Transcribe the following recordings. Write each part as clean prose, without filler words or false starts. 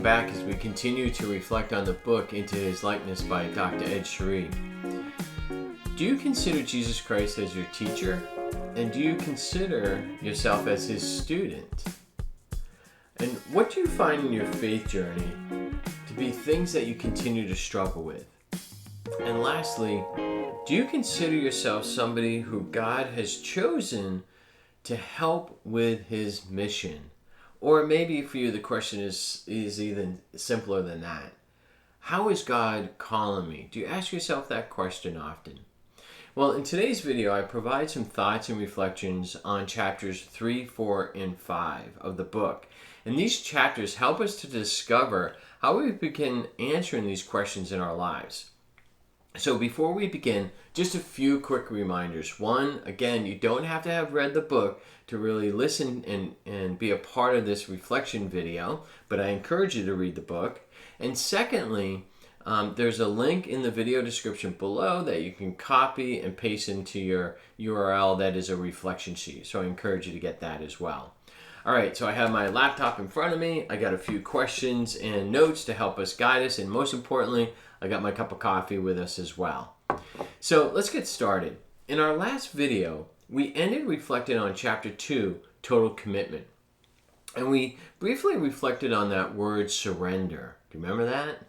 welcome back as we continue to reflect on the book Into His Likeness by Dr. Ed Sheree. Do you consider Jesus Christ as your teacher? And do you consider yourself as his student? And what do you find in your faith journey to be things that you continue to struggle with? And lastly, do you consider yourself somebody who God has chosen to help with his mission? Or maybe for you the question is even simpler than that. How is God calling me? Do you ask yourself that question often? Well, in today's video, I provide some thoughts and reflections on chapters 3, 4, and 5 of the book. And these chapters help us to discover how we begin answering these questions in our lives. So before we begin, just a few quick reminders. One, again, you don't have to have read the book to really listen and be a part of this reflection video, but I encourage you to read the book. And secondly, there's a link in the video description below that you can copy and paste into your URL that is a reflection sheet. So I encourage you to get that as well. All right, so I have my laptop in front of me. I got a few questions and notes to help us guide us. And most importantly, I got my cup of coffee with us as well. So let's get started. In our last video, we ended reflecting on chapter 2, total commitment. And we briefly reflected on that word surrender. Do you remember that?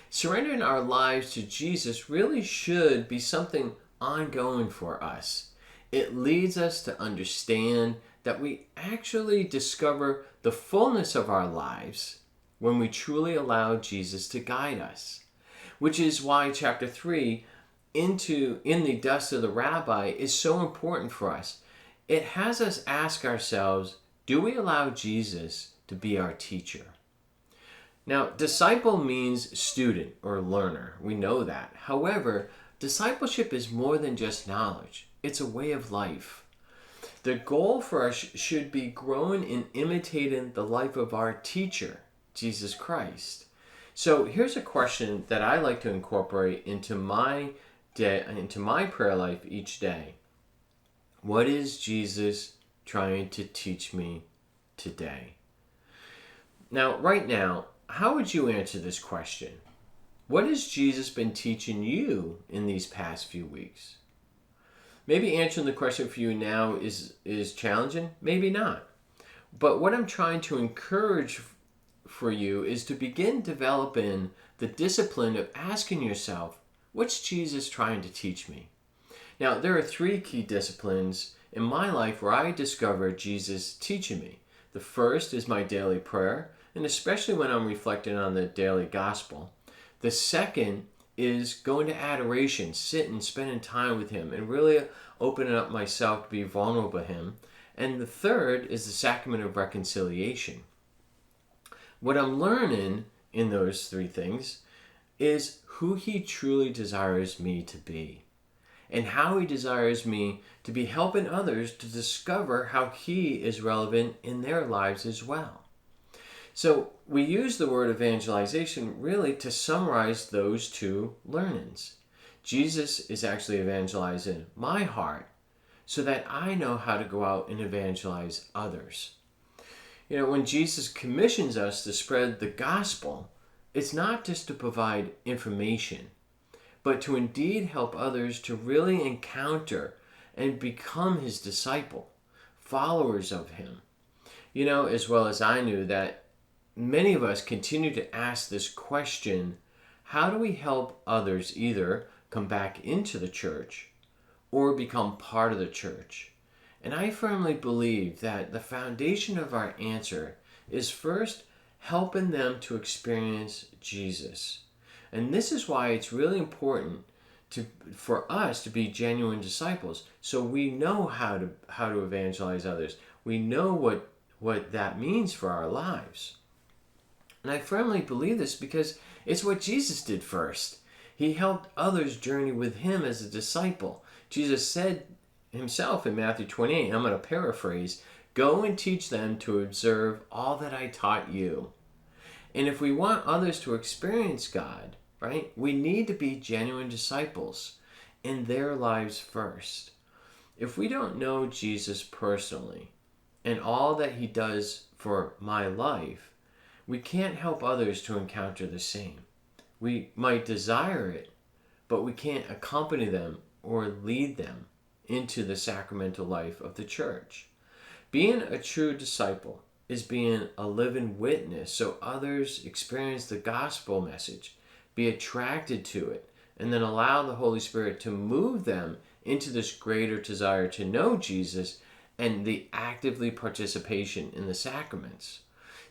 Surrendering our lives to Jesus really should be something ongoing for us. It leads us to understand that we actually discover the fullness of our lives when we truly allow Jesus to guide us. Which is why chapter 3, In the Dust of the Rabbi, is so important for us. It has us ask ourselves, do we allow Jesus to be our teacher? Now, disciple means student or learner. We know that. However, discipleship is more than just knowledge. It's a way of life. The goal for us should be growing and imitating the life of our teacher, Jesus Christ. So here's a question that I like to incorporate into my prayer life each day. What is Jesus trying to teach me today? Now, right now, how would you answer this question? What has Jesus been teaching you in these past few weeks? Maybe answering the question for you now is challenging, maybe not. But what I'm trying to encourage for you is to begin developing the discipline of asking yourself, what's Jesus trying to teach me? Now, there are 3 key disciplines in my life where I discover Jesus teaching me. The first is my daily prayer, and especially when I'm reflecting on the daily gospel. The second is going to adoration, sitting, spending time with him, and really opening up myself to be vulnerable to him. And the third is the sacrament of reconciliation. What I'm learning in those 3 things is who he truly desires me to be, and how he desires me to be helping others to discover how he is relevant in their lives as well. So we use the word evangelization really to summarize those 2 learnings. Jesus is actually evangelizing my heart so that I know how to go out and evangelize others. You know, when Jesus commissions us to spread the gospel, it's not just to provide information, but to indeed help others to really encounter and become his disciple, followers of him. You know, as well as I knew that many of us continue to ask this question, how do we help others either come back into the church or become part of the church? And I firmly believe that the foundation of our answer is first helping them to experience Jesus. And this is why it's really important for us to be genuine disciples, so we know how to evangelize others. We know what that means for our lives. And I firmly believe this because it's what Jesus did first. He helped others journey with him as a disciple. Jesus said himself in Matthew 28, I'm going to paraphrase, go and teach them to observe all that I taught you. And if we want others to experience God, right, we need to be genuine disciples in their lives first. If we don't know Jesus personally and all that he does for my life, we can't help others to encounter the same. We might desire it, but we can't accompany them or lead them into the sacramental life of the church. Being a true disciple is being a living witness so others experience the gospel message, be attracted to it, and then allow the Holy Spirit to move them into this greater desire to know Jesus and the actively participation in the sacraments.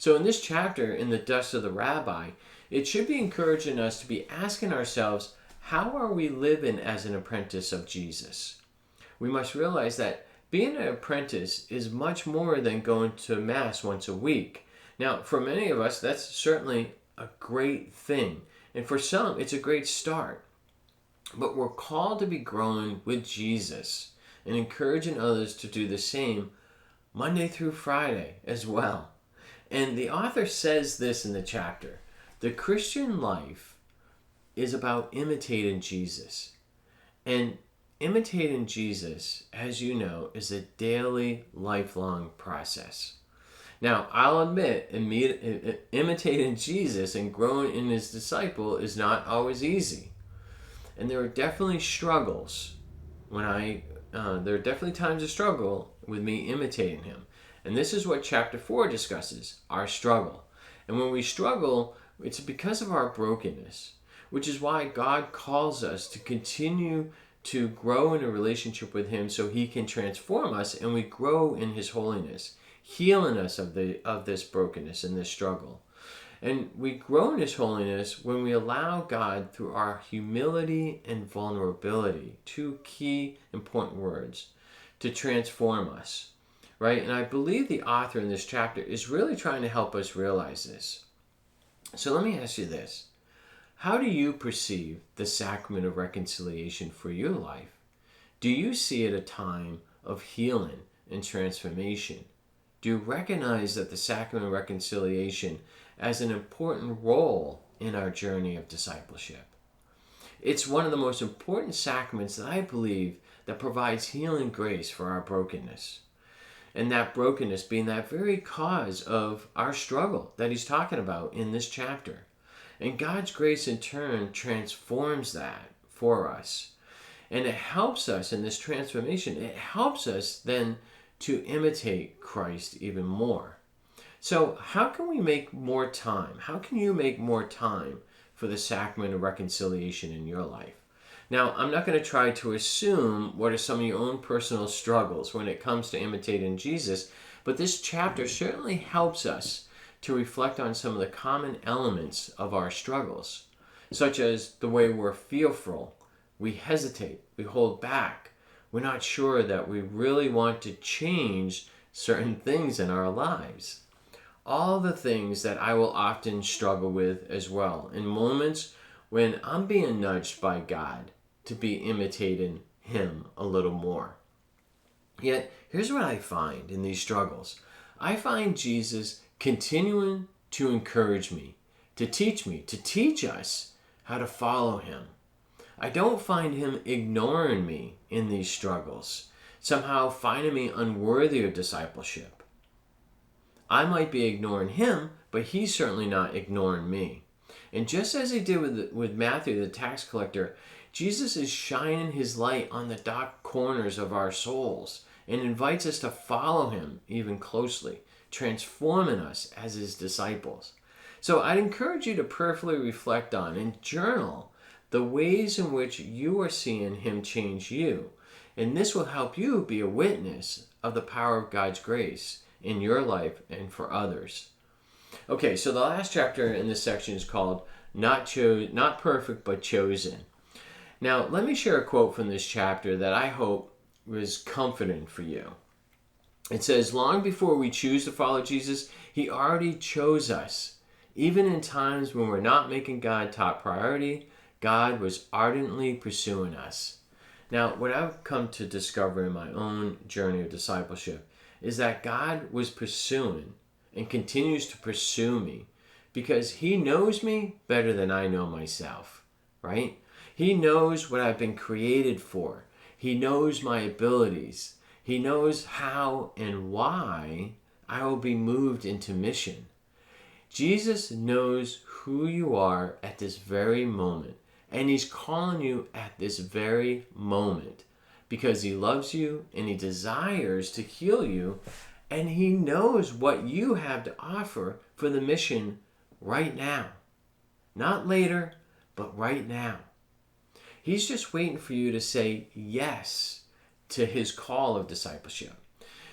So in this chapter, in the Dust of the Rabbi, it should be encouraging us to be asking ourselves, how are we living as an apprentice of Jesus? We must realize that being an apprentice is much more than going to Mass once a week. Now, for many of us, that's certainly a great thing. And for some, it's a great start. But we're called to be growing with Jesus and encouraging others to do the same Monday through Friday as well. And the author says this in the chapter: the Christian life is about imitating Jesus. And imitating Jesus, as you know, is a daily, lifelong process. Now, I'll admit, imitating Jesus and growing in his disciple is not always easy. And there are definitely struggles there are definitely times of struggle with me imitating him. And this is what chapter 4 discusses, our struggle. And when we struggle, it's because of our brokenness, which is why God calls us to continue to grow in a relationship with him so he can transform us and we grow in his holiness, healing us of this brokenness and this struggle. And we grow in his holiness when we allow God, through our humility and vulnerability, two key important words, to transform us, right? And I believe the author in this chapter is really trying to help us realize this. So let me ask you this. How do you perceive the sacrament of reconciliation for your life? Do you see it a time of healing and transformation? Do you recognize that the sacrament of reconciliation as an important role in our journey of discipleship? It's one of the most important sacraments that I believe that provides healing grace for our brokenness. And that brokenness being that very cause of our struggle that he's talking about in this chapter. And God's grace in turn transforms that for us. And it helps us in this transformation. It helps us then to imitate Christ even more. So how can we make more time? How can you make more time for the sacrament of reconciliation in your life? Now, I'm not going to try to assume what are some of your own personal struggles when it comes to imitating Jesus, but this chapter certainly helps us to reflect on some of the common elements of our struggles, such as the way we're fearful, we hesitate, we hold back, we're not sure that we really want to change certain things in our lives. All the things that I will often struggle with as well in moments when I'm being nudged by God to be imitating him a little more. Yet, here's what I find in these struggles. I find Jesus continuing to encourage me, to teach us how to follow him. I don't find him ignoring me in these struggles, somehow finding me unworthy of discipleship. I might be ignoring him, but he's certainly not ignoring me. And just as he did with Matthew, the tax collector, Jesus is shining his light on the dark corners of our souls and invites us to follow him even closely, transforming us as his disciples. So I'd encourage you to prayerfully reflect on and journal the ways in which you are seeing him change you. And this will help you be a witness of the power of God's grace in your life and for others. Okay, so the last chapter in this section is called Not Perfect, but Chosen. Now, let me share a quote from this chapter that I hope was comforting for you. It says, long before we choose to follow Jesus, he already chose us. Even in times when we're not making God top priority, God was ardently pursuing us. Now, what I've come to discover in my own journey of discipleship is that God was pursuing and continues to pursue me because he knows me better than I know myself, right? He knows what I've been created for. He knows my abilities. He knows how and why I will be moved into mission. Jesus knows who you are at this very moment, and he's calling you at this very moment because he loves you and he desires to heal you, and he knows what you have to offer for the mission right now. Not later, but right now. He's just waiting for you to say yes to his call of discipleship.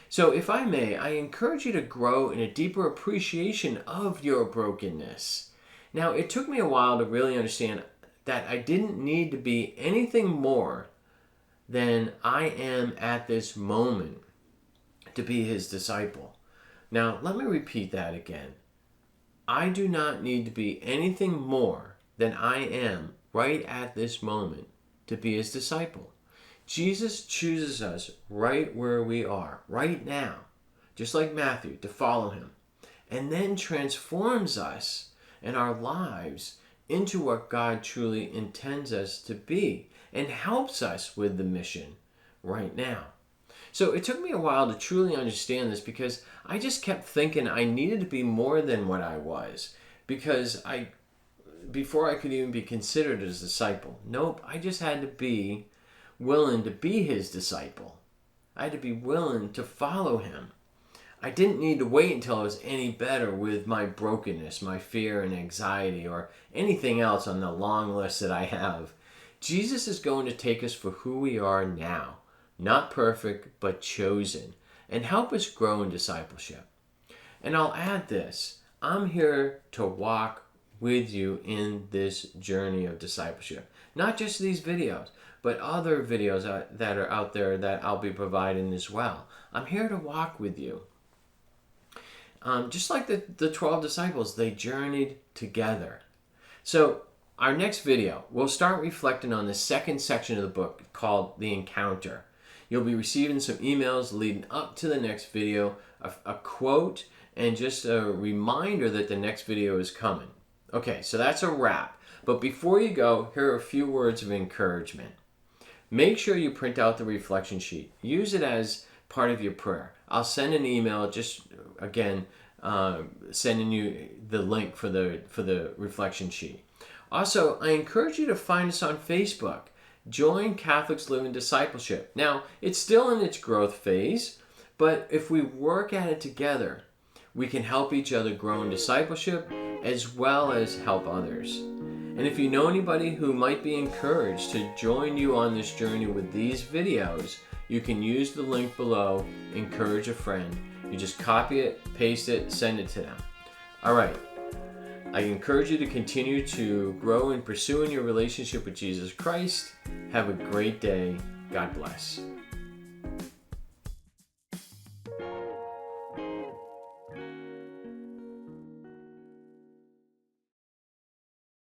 So if I may, I encourage you to grow in a deeper appreciation of your brokenness. Now, it took me a while to really understand that I didn't need to be anything more than I am at this moment to be his disciple. Now, let me repeat that again. I do not need to be anything more than I am right at this moment to be his disciple. Jesus chooses us right where we are, right now, just like Matthew, to follow him, and then transforms us and our lives into what God truly intends us to be and helps us with the mission right now. So it took me a while to truly understand this because I just kept thinking I needed to be more than what I was before I could even be considered as a disciple. Nope, I just had to be willing to be his disciple. I had to be willing to follow him. I didn't need to wait until I was any better with my brokenness, my fear and anxiety, or anything else on the long list that I have. Jesus is going to take us for who we are now, not perfect, but chosen, and help us grow in discipleship. And I'll add this, I'm here to walk with you in this journey of discipleship. Not just these videos, but other videos that are out there that I'll be providing as well. I'm here to walk with you. Just like the 12 disciples, they journeyed together. So our next video, we'll start reflecting on the second section of the book called The Encounter. You'll be receiving some emails leading up to the next video, a quote, and just a reminder that the next video is coming. Okay, so that's a wrap. But before you go, here are a few words of encouragement. Make sure you print out the reflection sheet. Use it as part of your prayer. I'll send an email, just again, sending you the link for the reflection sheet. Also, I encourage you to find us on Facebook. Join Catholics Live in Discipleship. Now, it's still in its growth phase, but if we work at it together, we can help each other grow in discipleship as well as help others. And if you know anybody who might be encouraged to join you on this journey with these videos, you can use the link below, encourage a friend. You just copy it, paste it, send it to them. All right. I encourage you to continue to grow and pursue in your relationship with Jesus Christ. Have a great day. God bless.